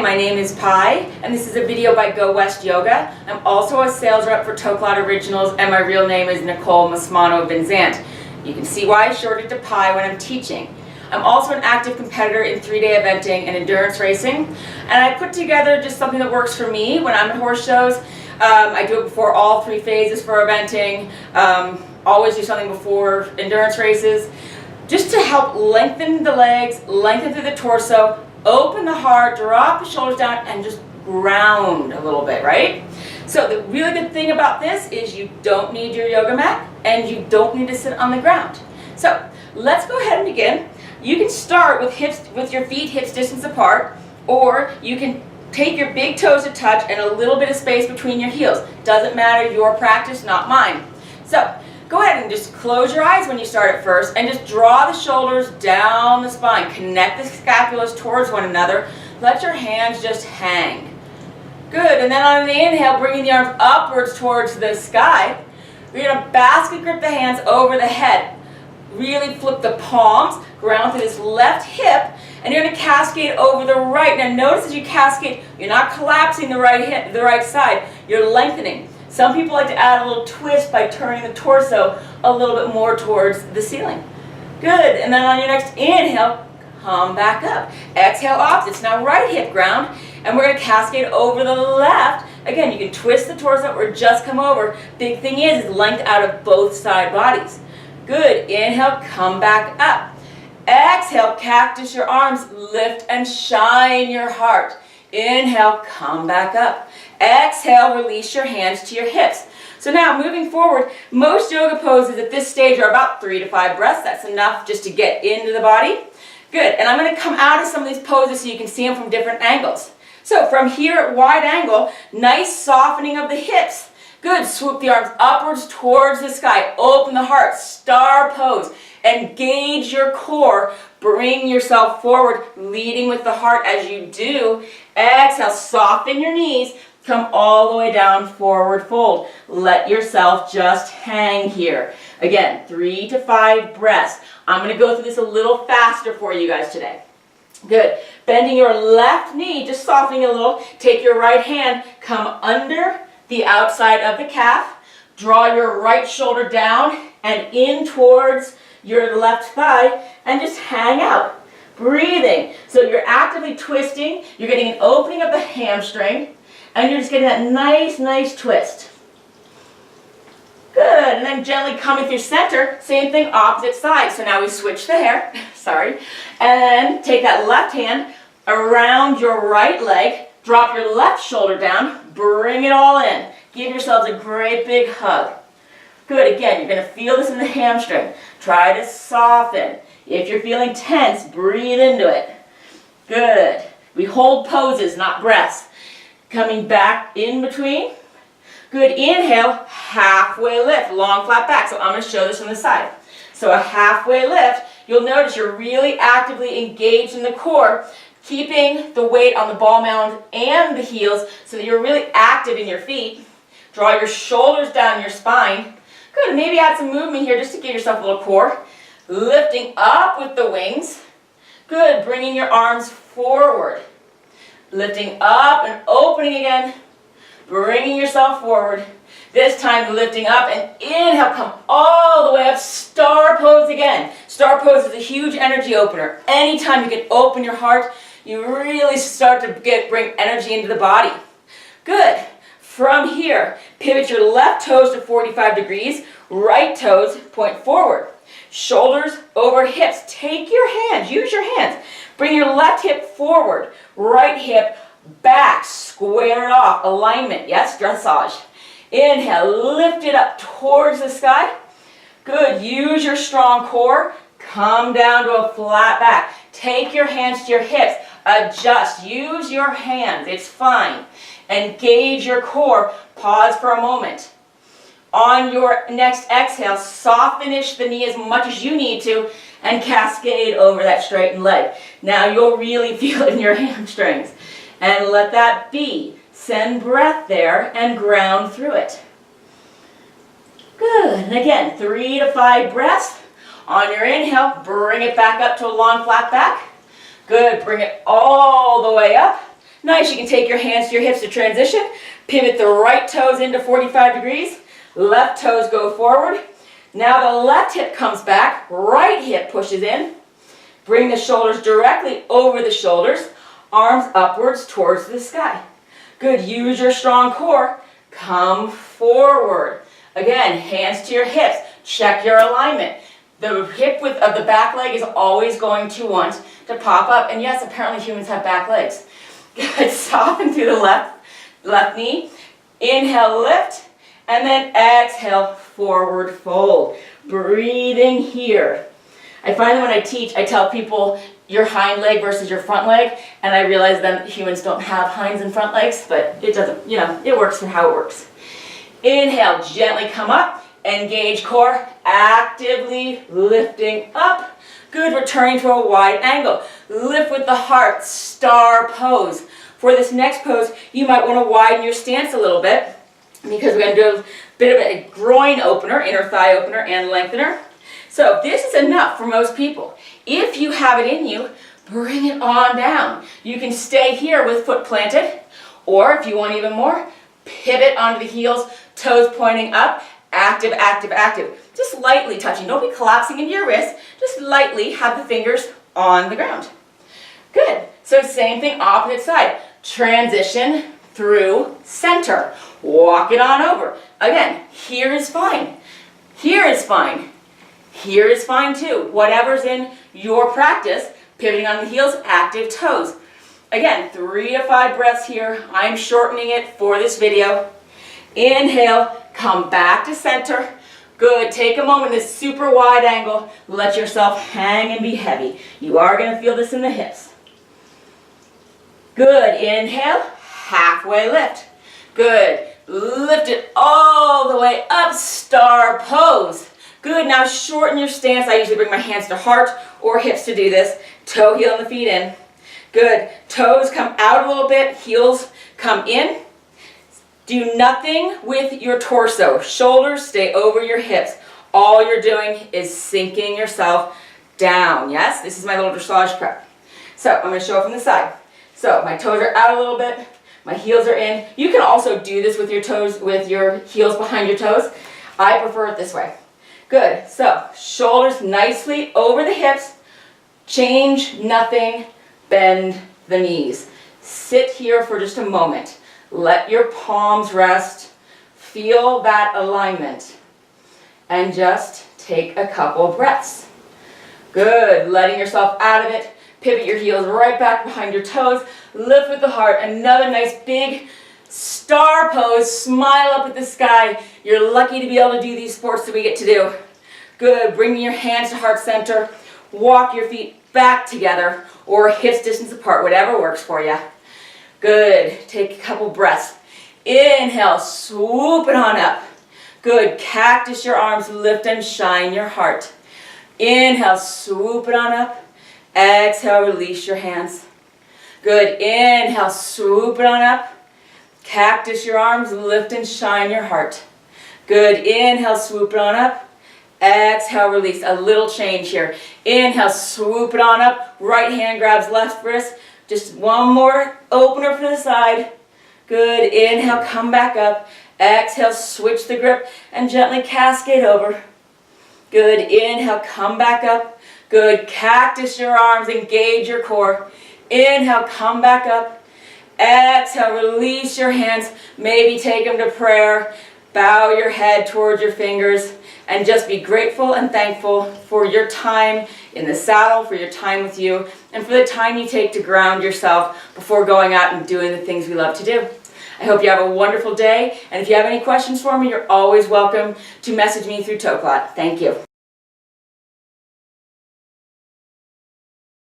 my name is Pi, and this is a video by Go West Yoga. I'm also a sales rep for Toklat Originals, and my real name is Nicole Musmanno Vinzant. You can see why I shortened to Pi when I'm teaching. I'm also an active competitor in 3-day eventing and endurance racing, and I put together just something that works for me when I'm at horse shows. I do it before all 3 phases for eventing, always do something before endurance races, just to help lengthen the legs, lengthen through the torso, open the heart, drop the shoulders down, and just ground a little bit, right? So the really good thing about this is you don't need your yoga mat, and you don't need to sit on the ground. So let's go ahead and begin. You can start with your feet hips distance apart, or you can take your big toes to touch and a little bit of space between your heels. Doesn't matter, your practice, not mine. So go ahead and just close your eyes when you start at first and just draw the shoulders down the spine. Connect the scapulas towards one another. Let your hands just hang. Good, and then on the inhale, bringing the arms upwards towards the sky. We're going to basket grip the hands over the head. Really flip the palms, ground to this left hip, and you're going to cascade over the right. Now notice as you cascade, you're not collapsing the right hip, the right side, you're lengthening. Some people like to add a little twist by turning the torso a little bit more towards the ceiling. Good, and then on your next inhale, come back up. Exhale, opposites. Now right hip ground, and we're going to cascade over the left. Again, you can twist the torso or just come over. Big thing is length out of both side bodies. Good, inhale, come back up. Exhale, cactus your arms, lift and shine your heart. Inhale, come back up. Exhale, release your hands to your hips. So now moving forward, most yoga poses at this stage are about 3 to 5 breaths. That's enough just to get into the body. Good, and I'm going to come out of some of these poses so you can see them from different angles. So from here at wide angle, nice softening of the hips. Good, swoop the arms upwards towards the sky. Open the heart, star pose. Engage your core. Bring yourself forward, leading with the heart as you do. Exhale, soften your knees. Come all the way down, forward fold. Let yourself just hang here. Again, 3 to 5 breaths. I'm going to go through this a little faster for you guys today. Good. Bending your left knee, just softening a little. Take your right hand, come under the outside of the calf. Draw your right shoulder down and in towards your left thigh and just hang out. Breathing. So you're actively twisting. You're getting an opening of the hamstring. And you're just getting that nice twist. Good, and then gently coming through center, same thing, opposite side. So now we switch the hair, sorry. And take that left hand around your right leg, drop your left shoulder down, bring it all in. Give yourselves a great big hug. Good, again, you're going to feel this in the hamstring. Try to soften. If you're feeling tense, breathe into it. Good. We hold poses, not breaths. Coming back in between. Good, inhale, halfway lift, long flat back. So I'm going to show this from the side. So a halfway lift, you'll notice you're really actively engaged in the core, keeping the weight on the ball mound and the heels so that you're really active in your feet. Draw your shoulders down your spine. Good, maybe add some movement here just to give yourself a little core. Lifting up with the wings. Good, bringing your arms forward. Lifting up and opening again. Bringing yourself forward. This time lifting up and inhale, come all the way up. Star pose again. Star pose is a huge energy opener. Anytime you can open your heart, you really start to bring energy into the body. Good. From here, pivot your left toes to 45 degrees. Right toes point forward. Shoulders over hips. Take your hands. Use your hands. Bring your left hip forward. Right hip back. Square it off. Alignment. Yes, dressage. Inhale. Lift it up towards the sky. Good. Use your strong core. Come down to a flat back. Take your hands to your hips. Adjust. Use your hands. It's fine. Engage your core. Pause for a moment. On your next exhale, soften-ish the knee as much as you need to and cascade over that straightened leg. Now you'll really feel it in your hamstrings. And let that be. Send breath there and ground through it. Good. And again, 3 to 5 breaths. On your inhale, bring it back up to a long flat back. Good. Bring it all the way up. Nice, you can take your hands to your hips to transition. Pivot the right toes into 45 degrees. Left toes go forward. Now the left hip comes back, right hip pushes in. Bring the shoulders directly over the shoulders, arms upwards towards the sky. Good, use your strong core. Come forward. Again, hands to your hips. Check your alignment. The hip width of the back leg is always going to want to pop up. And yes, apparently humans have back legs. Good, soften through the left knee. Inhale, lift. And then exhale, forward fold. Breathing here. I find that when I teach, I tell people your hind leg versus your front leg. And I realize then that humans don't have hinds and front legs. But it doesn't, it works for how it works. Inhale, gently come up. Engage core, actively lifting up. Good, returning to a wide angle. Lift with the heart, star pose. For this next pose, you might want to widen your stance a little bit because we're going to do a bit of a groin opener, inner thigh opener, and lengthener. So this is enough for most people. If you have it in you, bring it on down. You can stay here with foot planted, or if you want even more, pivot onto the heels, toes pointing up. Active, active, active. Just lightly touching. Don't be collapsing into your wrist. Just lightly have the fingers on the ground. Good. So same thing, opposite side. Transition through center. Walk it on over. Again, here is fine. Here is fine. Here is fine too. Whatever's in your practice. Pivoting on the heels, active toes. Again, 3 to 5 breaths here. I'm shortening it for this video. Inhale. Come back to center. Good. Take a moment, this super wide angle. Let yourself hang and be heavy. You are going to feel this in the hips. Good. Inhale. Halfway lift. Good. Lift it all the way up. Star pose. Good. Now shorten your stance. I usually bring my hands to heart or hips to do this. Toe, heel, and the feet in. Good. Toes come out a little bit. Heels come in. Do nothing with your torso. Shoulders stay over your hips. All you're doing is sinking yourself down. Yes, this is my little dressage prep. So I'm going to show it from the side. So my toes are out a little bit. My heels are in. You can also do this with your toes, with your heels behind your toes. I prefer it this way. Good. So shoulders nicely over the hips. Change nothing. Bend the knees. Sit here for just a moment. Let your palms rest. Feel that alignment. And just take a couple breaths. Good. Letting yourself out of it. Pivot your heels right back behind your toes. Lift with the heart. Another nice big star pose. Smile up at the sky. You're lucky to be able to do these sports that we get to do. Good. Bring your hands to heart center. Walk your feet back together or hips distance apart, whatever works for you. Good. Take a couple breaths. Inhale, swoop it on up. Good. Cactus your arms, lift and shine your heart. Inhale, swoop it on up. Exhale, release your hands. Good. Inhale, swoop it on up. Cactus your arms, lift and shine your heart. Good. Inhale, swoop it on up. Exhale, release. A little change here. Inhale, swoop it on up. Right hand grabs left wrist. Just one more opener for the side. Good. Inhale, come back up. Exhale, switch the grip and gently cascade over. Good. Inhale, come back up. Good. Cactus your arms, engage your core. Inhale, come back up. Exhale, release your hands. Maybe take them to prayer. Bow your head towards your fingers. And just be grateful and thankful for your time in the saddle, for your time with you, and for the time you take to ground yourself before going out and doing the things we love to do. I hope you have a wonderful day, and if you have any questions for me, you're always welcome to message me through Toklat. Thank you.